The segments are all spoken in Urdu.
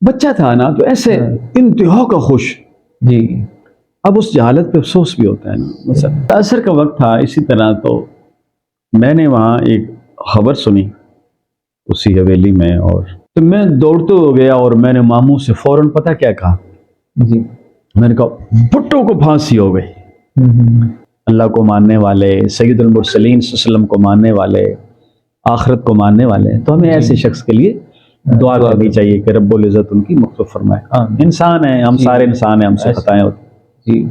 بچہ تھا نا تو ایسے انتہا کا خوش. جی اب اس جہالت پہ افسوس بھی ہوتا ہے نا. مثلا عصر کا وقت تھا اسی طرح، تو میں نے وہاں ایک خبر سنی اسی حویلی میں، اور تو میں دوڑتے ہو گیا اور میں نے ماموں سے فوراً پتہ کیا کہا. جی میں نے کہا بھٹو کو پھانسی ہو گئی. اللہ کو ماننے والے، سید المرسلین صلی اللہ علیہ وسلم کو ماننے والے، آخرت کو ماننے والے، تو ہمیں ایسے شخص کے لیے دعا کرنی چاہیے کہ رب العزت ان کی مغفرت فرمائے. انسان ہیں ہم، سارے انسان ہیں، ہم سے خطائیں ہوتی. جی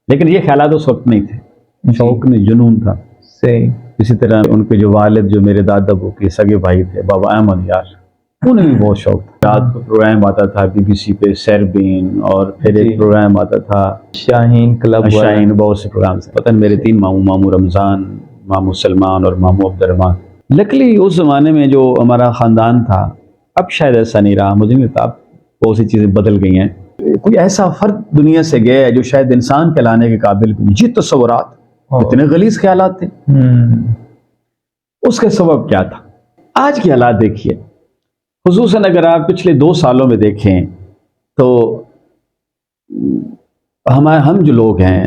لیکن یہ خیالات اس وقت نہیں تھے، شوق نہیں، جنون تھا. صحیح. اسی طرح ان کے جو والد، جو میرے دادا ابو کے سگے بھائی تھے، بابا احمد یار، انہیں بھی بہت شوق تھا. رات کو پروگرام آتا تھا BBC پہ، سیربین، اور پھر ایک پروگرام آتا تھا شاہین کلب، شاہین، بہت سے پروگرام سے. پتہ میرے 3 ماموں، ماموں رمضان، ماموں سلمان اور ماموں عبد الرحمان. لکلی اس زمانے میں جو ہمارا خاندان تھا، اب شاید ایسا نہیں رہا، مجھے نہیں لگتا. اب بہت سی چیزیں بدل گئی ہیں. کوئی ایسا فرد دنیا سے گیا ہے جو شاید انسان کہلانے کے قابل بھی نہیں. یہ تصورات، اتنے غلیظ خیالات تھے. اس کا سبب کیا تھا؟ آج کے حالات دیکھیے، خصوصاً اگر آپ پچھلے 2 سالوں میں دیکھیں تو ہم جو لوگ ہیں،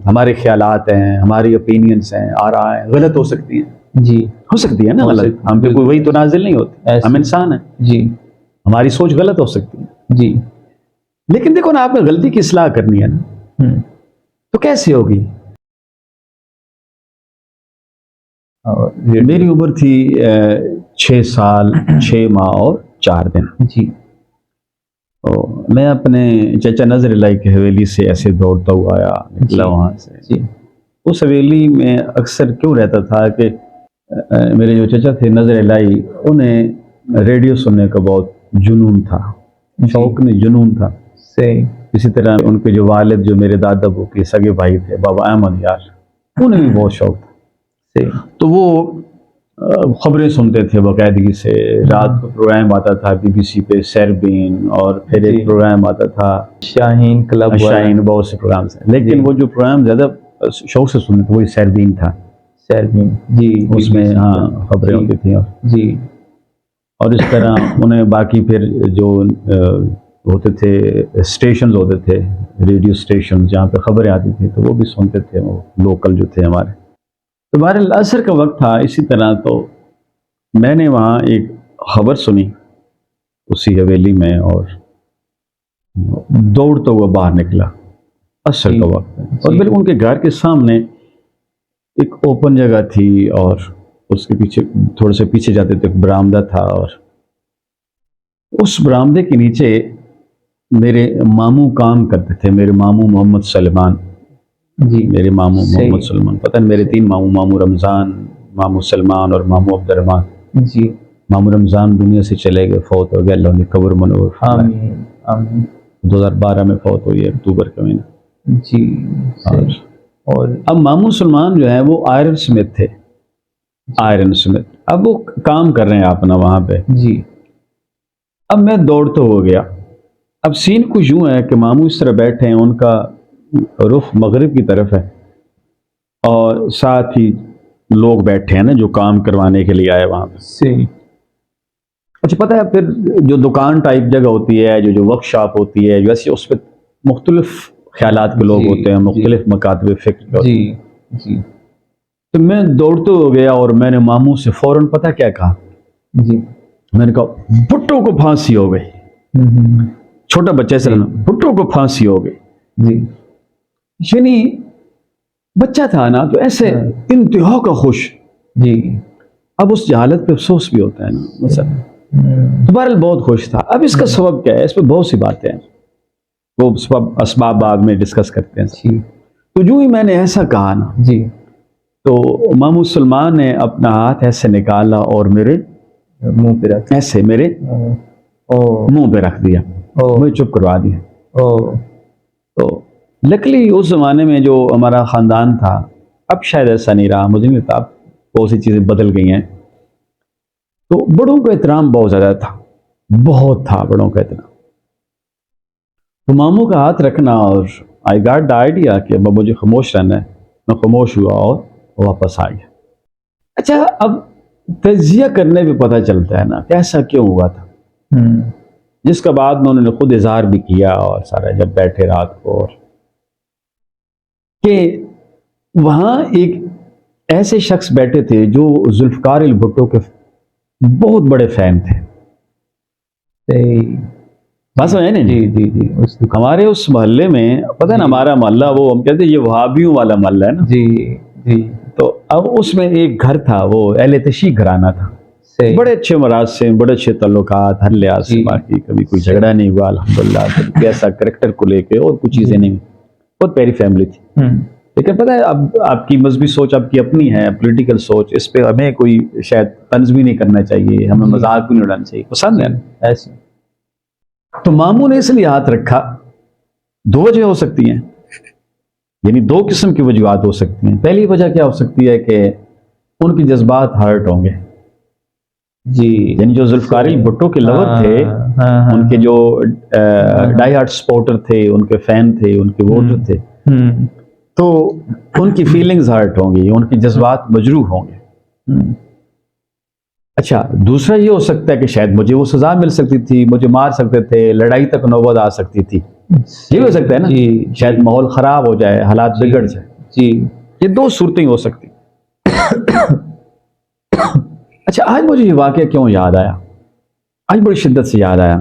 ہمارے خیالات ہیں، ہماری اوپینینز ہیں، آراء ہیں، غلط ہو سکتی ہیں. جی ہو سکتی ہے نا غلط. ہم پہ کوئی وہی تو نازل نہیں ہوتی، ہم انسان ہیں. جی ہماری سوچ غلط ہو سکتی ہے. جی لیکن دیکھو نا، آپ نے غلطی کی اصلاح کرنی ہے نا، تو کیسے ہوگی؟ میری عمر تھی 6 سال 6 ماہ اور 4 دن. جی میں اپنے چچا نظر الہی کی حویلی سے ایسے دوڑتا ہوا آیا، نکلا وہاں سے. جی اس حویلی میں اکثر کیوں رہتا تھا کہ میرے جو چچا تھے نظر الہی، انہیں ریڈیو سننے کا بہت جنون تھا. شوق نہیں، جنون تھا. صحیح. اسی طرح ان کے جو والد، جو میرے دادا ابو کے سگے بھائی تھے، بابا احمد یار، انہیں بھی بہت شوق تھا. تو وہ خبریں سنتے تھے باقاعدگی سے. رات کو پروگرام آتا تھا BBC پہ، سیربین، اور پھر ایک پروگرام آتا تھا شاہین کلب، شاہین، بہت سے پروگرام سے. لیکن وہ جو پروگرام زیادہ شوق سے سنتے تھے وہی سیربین تھا. سیربین، جی اس میں خبریں ہوتی تھیں. جی اور اس طرح انہیں باقی پھر جو ہوتے تھے اسٹیشنز ہوتے تھے، ریڈیو اسٹیشنز جہاں پہ خبریں آتی تھیں، تو وہ بھی سنتے تھے، وہ لوکل جو تھے ہمارے. تو بہرحال عصر کا وقت تھا اسی طرح، تو میں نے وہاں ایک خبر سنی اسی حویلی میں، اور دوڑتا ہوا باہر نکلا. عصر کا وقت ہے، اور بالکل ان کے گھر کے سامنے ایک اوپن جگہ تھی، اور اس کے پیچھے تھوڑے سے پیچھے جاتے تو ایک برآمدہ تھا، اور اس برآمدے کے نیچے میرے ماموں کام کرتے تھے. میرے ماموں محمد سلمان، جی میرے ماموں محمد سلمان. پتہ نہیں میرے 3 ماموں، ماموں رمضان، ماموں سلمان اور ماموں عبد الرحمان. جی ماموں رمضان دنیا سے چلے گئے، فوت ہو گئے، اللہ نے قبر منور فرمائے. آمین آمین. 2012 میں فوت ہوئی ہے، اکتوبر کا مہینہ. جی اور اب ماموں سلمان جو ہیں وہ آئرن سمتھ تھے، آئرن سمتھ. اب وہ کام کر رہے ہیں اپنا وہاں پہ. جی اب میں دوڑتا ہو گیا. اب سین کچھ یوں ہے کہ ماموں اس طرح بیٹھے ہیں، ان کا رخ مغرب کی طرف ہے، اور ساتھ ہی لوگ بیٹھے ہیں نا جو کام کروانے کے لیے آئے وہاں پہ. صحیح. اچھا پتہ ہے، پھر جو دکان ٹائپ جگہ ہوتی ہے، جو ورک شاپ ہوتی ہے، ویسے اس پہ مختلف خیالات کے لوگ ہوتے ہیں، مختلف مکاتب فکر کے ہوتے ہیں. جی تو میں دوڑتے ہو گیا اور میں نے ماموں سے فوراً پتہ کیا کہا. جی میں نے کہا بھٹو کو پھانسی ہو گئی. چھوٹا بچہ سے بھٹو کو پھانسی ہو گئی. جی یعنی بچہ تھا نا تو ایسے انتہا کا خوش. جی اب اس جہالت پہ افسوس بھی ہوتا ہے نا. مثلا تو بہرحال بہت خوش تھا. اب اس کا سبب کیا ہے؟ اس پہ بہت سی باتیں ہیں، وہ اسباب بعد میں ڈسکس کرتے ہیں. تو جو ہی میں نے ایسا کہا نا، جی تو ماموں سلمان نے اپنا ہاتھ ایسے نکالا اور میرے منہ پہ رکھ، ایسے میرے منہ پہ رکھ دیا، مجھے چپ کروا دیا. تو لکلی اس زمانے میں جو ہمارا خاندان تھا، اب شاید ایسا نہیں رہا، مجھے نہیں لگتا. اب بہت سی چیزیں بدل گئی ہیں. تو بڑوں کا احترام بہت زیادہ تھا، بہت تھا بڑوں کا احترام. تو ماموں کا ہاتھ رکھنا، اور آئی گاٹ دا آئیڈیا کہ اب مجھے خاموش رہنا ہے. میں خاموش ہوا اور واپس آ گیا. اچھا اب تجزیہ کرنے پہ پتہ چلتا ہے نا کہ ایسا کیوں ہوا تھا. جس کا بعد میں انہوں نے خود اظہار بھی کیا اور سارا جب بیٹھے رات کو، کہ وہاں ایک ایسے شخص بیٹھے تھے جو ذوالفقار بھٹو کے بہت بڑے فین تھے. بس ہے نا جی جی جی ہمارے اس محلے میں پتہ ہے نا، ہمارا محلہ وہ ہم کہتے ہیں یہ وہابیوں والا محلہ ہے نا. جی جی تو اب اس میں ایک گھر تھا، وہ اہل تشیع گھرانہ تھا، صحیح. بڑے اچھے مراز سے، بڑے اچھے تعلقات ہر لحاظ سے، جی. باقی کبھی کوئی جھگڑا نہیں ہوا الحمدللہ، کبھی ایسا کریکٹر کو لے کے اور کچھ چیزیں نہیں، بہت پیاری فیملی تھی. لیکن پتہ ہے اب آپ کی مذہبی سوچ آپ کی اپنی ہے، پولیٹیکل سوچ، اس پہ ہمیں کوئی شاید طنز بھی نہیں کرنا چاہیے، ہمیں مذاق بھی نہیں اڑانا چاہیے، پسند ہے ایسے. تو ماموں نے اس لیے ہاتھ رکھا. دو وجہ ہو سکتی ہیں، یعنی دو قسم کی وجوہات ہو سکتی ہیں. پہلی وجہ کیا ہو سکتی ہے کہ ان کے جذبات ہرٹ ہوں گے. جی یعنی جو ذوالفقار بھٹو کے لور تھے، ان کے جو ڈائی ہارٹ سپورٹر تھے، ان کے فین تھے، ان کے ووٹر تھے، تو ان کی فیلنگز ہرٹ ہوں گی، ان کے جذبات مجروح ہوں گے. اچھا، دوسرا یہ ہو سکتا ہے کہ شاید مجھے وہ سزا مل سکتی تھی، مجھے مار سکتے تھے، لڑائی تک نوبت آ سکتی تھی. یہ ہو سکتا ہے نا، شاید ماحول خراب ہو جائے، حالات بگڑ جائے. جی یہ دو صورتیں ہو سکتی. اچھا، آج مجھے یہ واقعہ کیوں یاد آیا، آج بڑی شدت سے یاد آیا.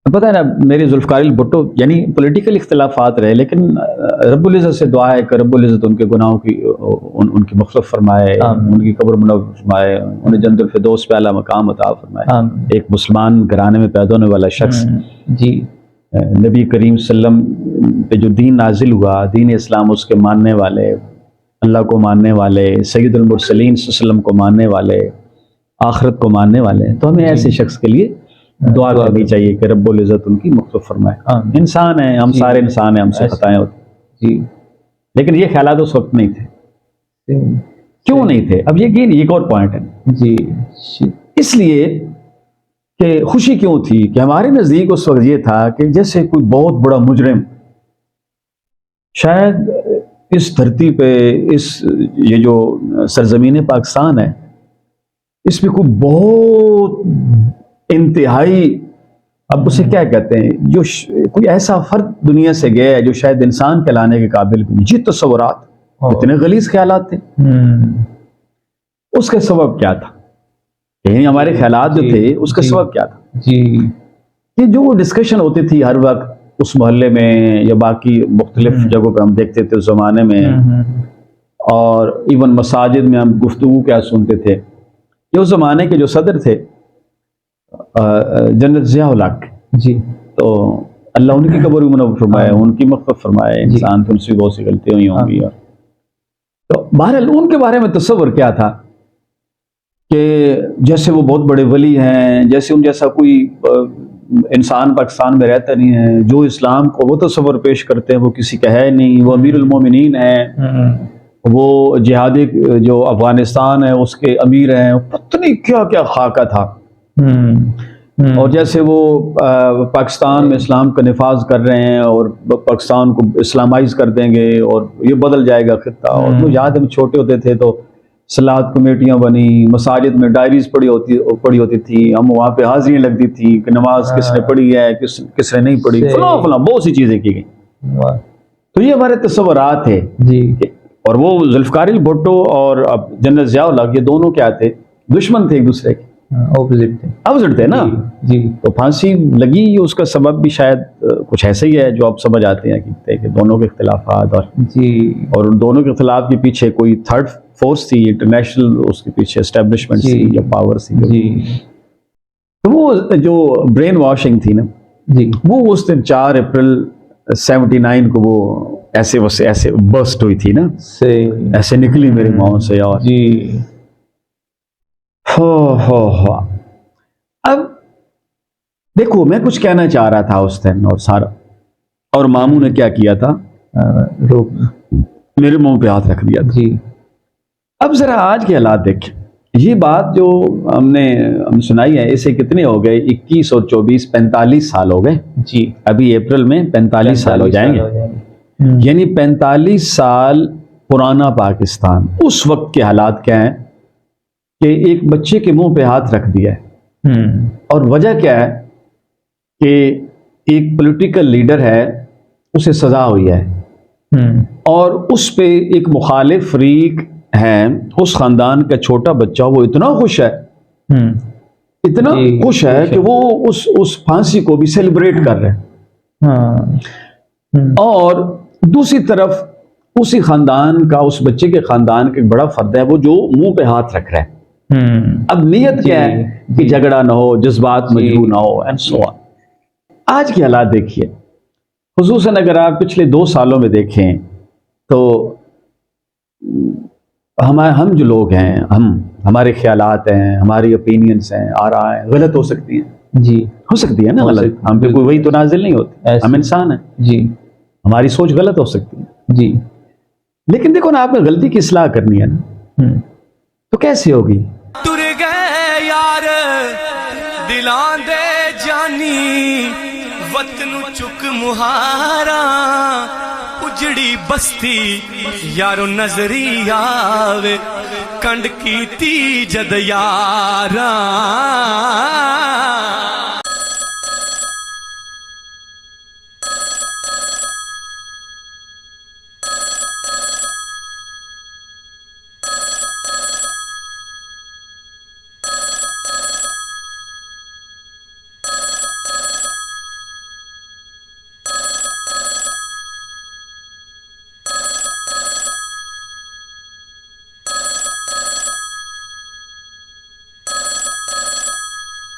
پتہ ہے نا، میرے ذوالفقار بھٹو یعنی پولیٹیکل اختلافات رہے، لیکن رب العزت سے دعا ہے کہ رب العزت ان کے گناہوں کی ان کی مغفرت فرمائے، ان کی قبر منور فرمائے، انہیں جنت الفردوس پہ اعلیٰ مقام عطا فرمائے. ایک مسلمان گھرانے میں پیدا ہونے والا شخص، جی نبی کریم صلی اللہ علیہ وسلم پہ جو دین نازل ہوا، دین اسلام، اس کے ماننے والے، اللہ کو ماننے والے، سید المرسلین صلی اللہ علیہ وسلم کو ماننے والے، آخرت کو ماننے والے، تو ہمیں ایسے شخص کے لیے دعا کرنی چاہیے کہ رب العزت ان کی مغفرت فرمائے. انسان ہیں ہم، سارے انسان ہیں، ہم سے خطائیں ہوتی. جی لیکن یہ خیالات اس وقت نہیں تھے. کیوں نہیں تھے؟ اب یہ ایک اور پوائنٹ ہے. جی اس لیے کہ خوشی کیوں تھی کہ ہمارے نزدیک اس وقت یہ تھا کہ جیسے کوئی بہت بڑا مجرم شاید اس دھرتی پہ، یہ جو سرزمین پاکستان ہے، اس میں کوئی بہت انتہائی، اب اسے کیا کہتے ہیں، جو کوئی ایسا فرد دنیا سے گیا ہے جو شاید انسان کہلانے کے قابل بھی نہیں. یہ تصورات، اتنے غلیظ خیالات تھے. اس کا سبب کیا تھا؟ یعنی ہمارے خیالات جو تھے، اس کا سبب کیا تھا؟ جی کہ جو ڈسکشن ہوتی تھی ہر وقت اس محلے میں یا باقی مختلف جگہوں پہ ہم دیکھتے تھے اس زمانے میں، اور ایون مساجد میں ہم گفتگو کیا سنتے تھے، کہ اس زمانے کے جو صدر تھے جنرل ضیاء الحق، جی تو اللہ ان کی قبر منور فرمائے، ان کی مغفرت فرمائے. انسان تو ان سے بہت سی غلطیاں ہوئی ہوں گی. تو بہرحال ان کے بارے میں تصور کیا تھا کہ جیسے وہ بہت بڑے ولی ہیں، جیسے ان جیسا کوئی انسان پاکستان میں رہتا نہیں ہے. جو اسلام کو وہ تصور پیش کرتے ہیں وہ کسی کا ہے نہیں. وہ امیر المومنین ہیں، وہ جہادی جو افغانستان ہے اس کے امیر ہیں، پتہ نہیں کیا کیا خاکہ تھا. اور جیسے وہ پاکستان میں اسلام کا نفاذ کر رہے ہیں اور پاکستان کو اسلامائز کر دیں گے اور یہ بدل جائے گا خطہ. اور وہ یاد ہم چھوٹے ہوتے تھے تو صلاحات کمیٹیاں بنی، مساجد میں ڈائریز پڑھی ہوتی تھی، ہم وہاں پہ حاضریاں لگتی تھی کہ نماز کس نے پڑھی ہے، کس نے نہیں پڑھی، فلاں فلاں بہت سی چیزیں کی گئی. تو یہ ہمارے تصورات تھے. اور وہ ذوالفقار بھٹو اور جنرل ضیاء الحق، یہ دونوں کیا تھے؟ دشمن تھے ایک دوسرے کے، اپوزٹ تھے نا. تو پھانسی لگی، اس کا سبب بھی شاید کچھ ایسا ہی ہے جو آپ سمجھ آتے ہیں کہ دونوں کے اختلافات، اور ان دونوں کے اختلاف کے پیچھے کوئی تھرڈ فورس تھی، انٹرنیشنل، اس کے پیچھے اسٹیبلشمنٹ تھی یا پاور تھی. تو وہ جو برین واشنگ تھی نا، وہ اس دن 4 اپریل 79 کو وہ ایسے برسٹ ہوئی تھی نا، ایسے نکلی میری ماؤں سے. اور اب دیکھو، میں کچھ کہنا چاہ رہا تھا اس دن، اور ماموں نے کیا کیا تھا، میرے منہ پہ ہاتھ رکھ دیا تھا. اب ذرا آج کے حالات دیکھیں. یہ بات جو ہم سنائی ہے، اسے کتنے ہو گئے؟ 21 اور 24 45 سال ہو گئے. ابھی اپریل میں 45 سال ہو جائیں گے. یعنی 45 سال پرانا پاکستان. اس وقت کے حالات کیا ہیں کہ ایک بچے کے منہ پہ ہاتھ رکھ دیا ہے. اور وجہ کیا ہے کہ ایک پولیٹیکل لیڈر ہے, اسے سزا ہوئی ہے, اور اس پہ ایک مخالف فریق ہے, اس خاندان کا چھوٹا بچہ, وہ اتنا خوش ہے, اتنا خوش ہے کہ وہ اس پھانسی کو بھی سیلیبریٹ کر رہے ہیں. اور دوسری طرف اسی خاندان کا, اس بچے کے خاندان کا ایک بڑا فرد ہے, وہ جو منہ پہ ہاتھ رکھ رہا ہے. اب نیت کیا ہے کہ جھگڑا نہ ہو, جذبات مجبور نہ ہو, اینڈ سو آن. آج کے حالات دیکھیے, خصوصاً اگر آپ پچھلے 2 سالوں میں دیکھیں تو ہم جو لوگ ہیں, ہمارے خیالات ہیں, ہماری اوپینینز ہیں, آراء ہیں, غلط ہو سکتی ہیں. جی ہو سکتی ہے نا غلط, ہم پہ کوئی وہی تو نازل نہیں ہوتی, ہم انسان ہیں. جی ہماری سوچ غلط ہو سکتی ہے. جی لیکن دیکھو نا, آپ نے غلطی کی اصلاح کرنی ہے نا, تو کیسے ہوگی؟ تر گئے یار دلاں دے جانی, وطن چک مہارا اجڑی بستی یارو نظری آوے, کنڈ کیتی جد یاراں.